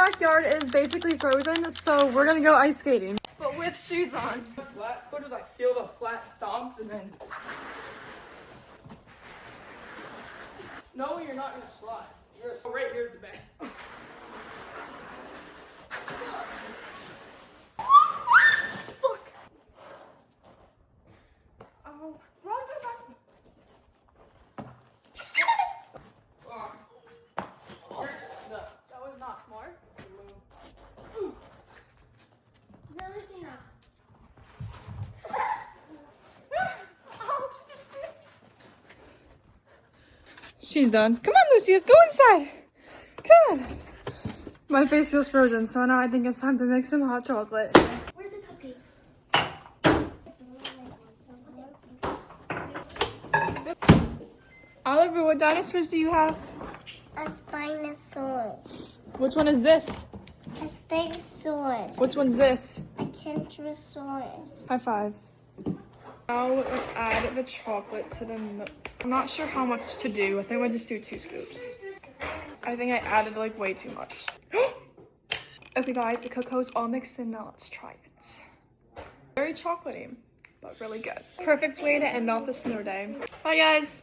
backyard is basically frozen, so we're gonna go ice skating. But with shoes on. Flat footed, like feel the flat stomp and then. No, you're not gonna slide. Right here's the bed. Fuck. Oh, run back. That was not smart. She's done. Come on, Lucy, let's go inside. Come on. My face feels frozen, so now I think it's time to make some hot chocolate. Where's the cupcakes? Oliver, what dinosaurs do you have? A Spinosaurus. Which one is this? A Stegosaurus. Which one's this? A Kentrosaurus. High five. Now let's add the chocolate to the milk. I'm not sure how much to do. I think I might just do 2 scoops. I think I added like way too much. Okay guys, the cocoa's all mixed in now. Let's try it. Very chocolatey, but really good. Perfect way to end off the snow day. Bye guys.